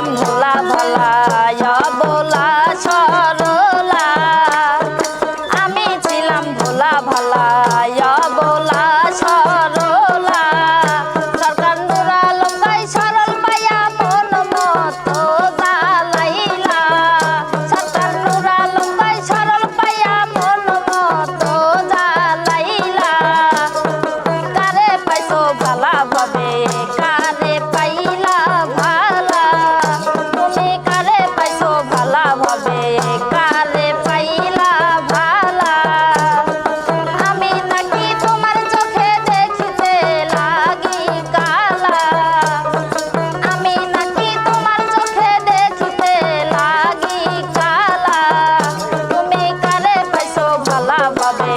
ছিলাম ভোলা ভালা অবলা সরলা আমি ছিলাম ভোলা ভালা অবলা সরলা সরকার নূর আলম গাই সরল পাইয়া মন মতো জ্বালাইলা সরকার নূর আলম গাই সরল পাইয়া মন মতো জ্বালাইলা কারে পাইছো ভালা ভাবে কারে পাইলা ভালা তুমি কারে পাইছো ভালা ভাবে কারে পাইলা ভালা আমি নাকি তোমার চোখে দেখিতে লাগি কালা আমি নাকি তোমার চোখে দেখিতে লাগি কালা তুমি কারে পাইছো ভালা ভাবে